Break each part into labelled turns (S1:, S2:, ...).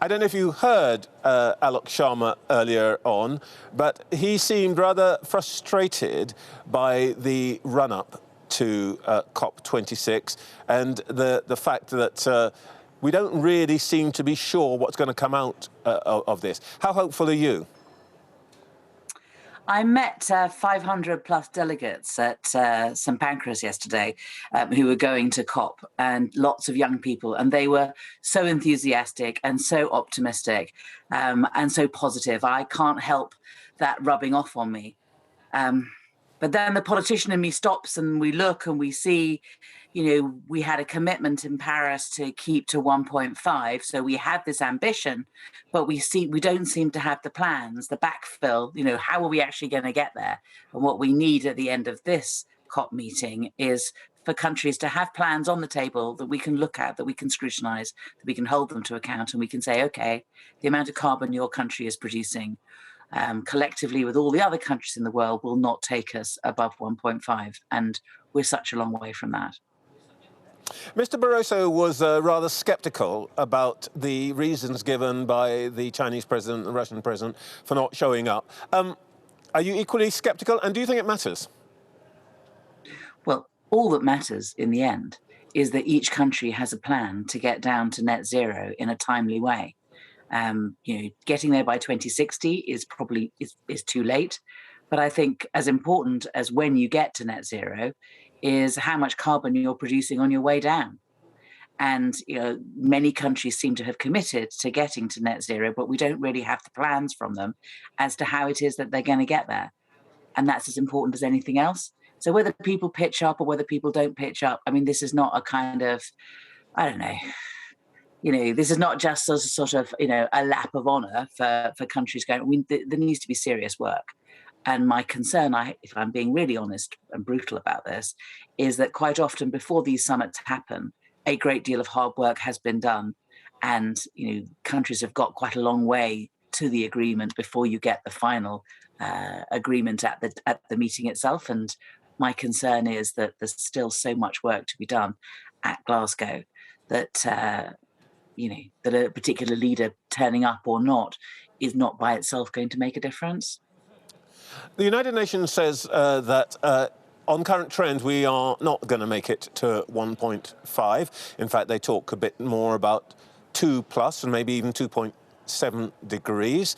S1: I don't know if you heard Alok Sharma earlier on, but he seemed rather frustrated by the run-up to COP26 and the fact that we don't really seem to be sure what's going to come out of this. How hopeful are you?
S2: I met 500 plus delegates at St Pancras yesterday who were going to COP, and lots of young people, and they were so enthusiastic and so optimistic and so positive. I can't help that rubbing off on me. But then the politician in me stops and we look and we see, you know, we had a commitment in Paris to keep to 1.5. So we had this ambition, but we don't seem to have the plans, the backfill, you know, how are we actually going to get there? And what we need at the end of this COP meeting is for countries to have plans on the table that we can look at, that we can scrutinize, that we can hold them to account, and we can say, okay, the amount of carbon your country is producing collectively with all the other countries in the world will not take us above 1.5. And we're such a long way from that.
S1: Mr. Barroso was rather sceptical about the reasons given by the Chinese president and the Russian president for not showing up. Are you equally sceptical, and do you think it matters?
S2: Well, all that matters in the end is that each country has a plan to get down to net zero in a timely way. You know, getting there by 2060 is probably is too late, but I think as important as when you get to net zero is how much carbon you're producing on your way down. And you know, many countries seem to have committed to getting to net zero, but we don't really have the plans from them as to how it is that they're going to get there. And that's as important as anything else. So whether people pitch up or whether people don't pitch up, I mean, this is not a kind of, I don't know, you know, this is not just a sort of, you know, a lap of honor for countries going, there needs to be serious work. And my concern, if I'm being really honest and brutal about this, is that quite often before these summits happen, a great deal of hard work has been done. And, you know, countries have got quite a long way to the agreement before you get the final agreement at the meeting itself. And my concern is that there's still so much work to be done at Glasgow that, you know, that a particular leader turning up or not is not by itself going to make a difference.
S1: The United Nations says that on current trends, we are not going to make it to 1.5. In fact, they talk a bit more about 2+ and maybe even 2.7 degrees.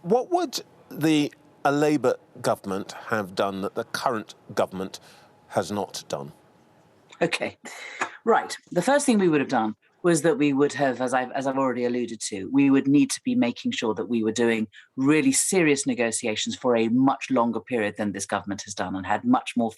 S1: What would a Labour government have done that the current government has not done?
S2: Okay, right. The first thing we would have done was that we would have, as I've already alluded to, we would need to be making sure that we were doing really serious negotiations for a much longer period than this government has done, and had much more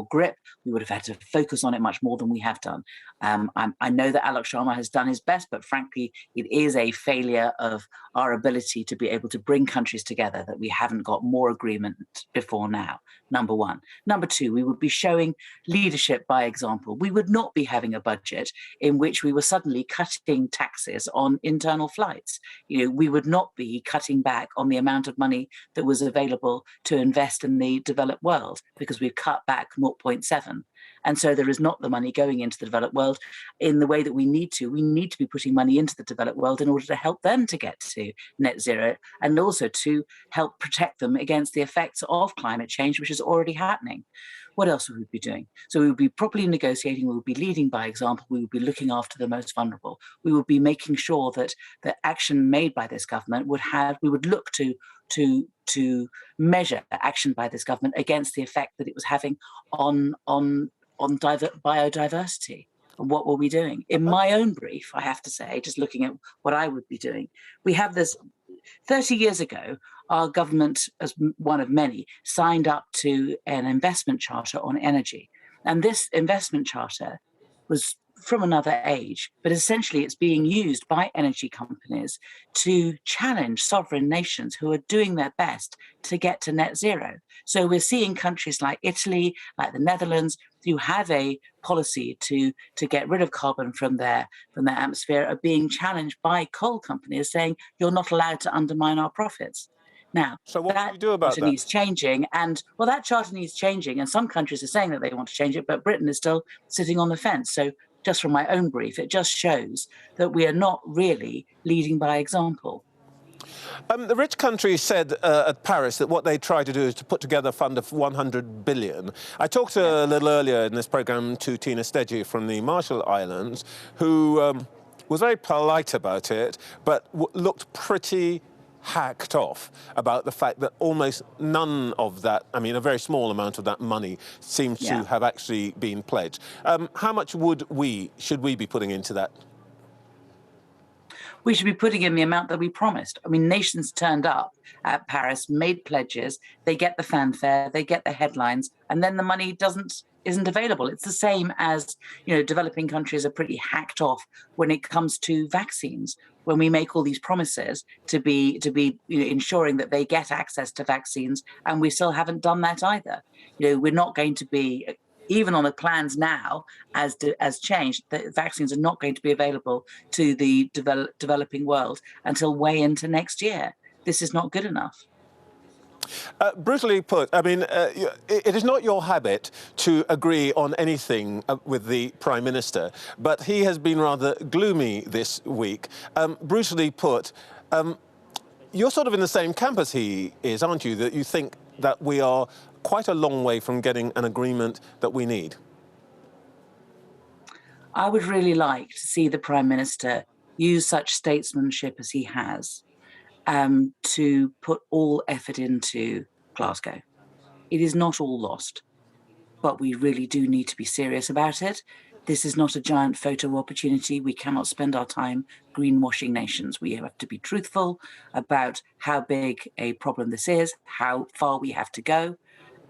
S2: grip. We would have had to focus on it much more than we have done. I know that Alok Sharma has done his best, but frankly, it is a failure of our ability to be able to bring countries together that we haven't got more agreement before now, number one. Number two, we would be showing leadership by example. We would not be having a budget in which we were suddenly cutting taxes on internal flights. You know, we would not be cutting back on the amount of money that was available to invest in the developed world because we've cut back 0.7. And so there is not the money going into the developed world in the way that we need to. We need to be putting money into the developed world in order to help them to get to net zero, and also to help protect them against the effects of climate change, which is already happening. What else would we be doing? So we would be properly negotiating, we would be leading by example, we would be looking after the most vulnerable. We would be making sure that the action made by this government we would look to measure action by this government against the effect that it was having on biodiversity. And what were we doing? In my own brief, I have to say, just looking at what I would be doing, we have this 30 years ago, our government, as one of many, signed up to an investment charter on energy. And this investment charter was from another age, but essentially it's being used by energy companies to challenge sovereign nations who are doing their best to get to net zero. So we're seeing countries like Italy, like the Netherlands, who have a policy to get rid of carbon from their atmosphere, are being challenged by coal companies saying, you're not allowed to undermine our profits. Now,
S1: so what do we do about that?
S2: Needs changing, and that charter needs changing, and some countries are saying that they want to change it, but Britain is still sitting on the fence. So just from my own brief, it just shows that we are not really leading by example.
S1: The rich countries said at Paris that what they try to do is to put together a fund of 100 billion. I talked a little earlier in this programme to Tina Stedgy from the Marshall Islands, who was very polite about it, but looked pretty hacked off about the fact that almost none of that, I mean, a very small amount of that money seems to have actually been pledged. How much should we be putting into that?
S2: We should be putting in the amount that we promised. I mean, nations turned up at Paris, made pledges, they get the fanfare, they get the headlines, and then the money isn't available. It's the same as, developing countries are pretty hacked off when it comes to vaccines. When we make all these promises to be ensuring that they get access to vaccines, and we still haven't done that either. We're not going to be, even on the plans now as changed, the vaccines are not going to be available to the developing world until way into next year. This is not good enough.
S1: Brutally put, I mean, it is not your habit to agree on anything with the Prime Minister, but he has been rather gloomy this week. Brutally put, you're sort of in the same camp as he is, aren't you, that you think that we are quite a long way from getting an agreement that we need?
S2: I would really like to see the Prime Minister use such statesmanship as he has to put all effort into Glasgow. It is not all lost, but we really do need to be serious about it. This is not a giant photo opportunity. We cannot spend our time greenwashing nations. We have to be truthful about how big a problem this is, how far we have to go,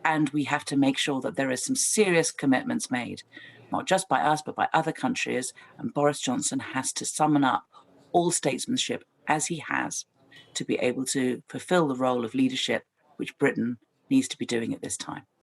S2: and we have to make sure that there are some serious commitments made, not just by us, but by other countries. And Boris Johnson has to summon up all statesmanship, as he has, to be able to fulfill the role of leadership which Britain needs to be doing at this time.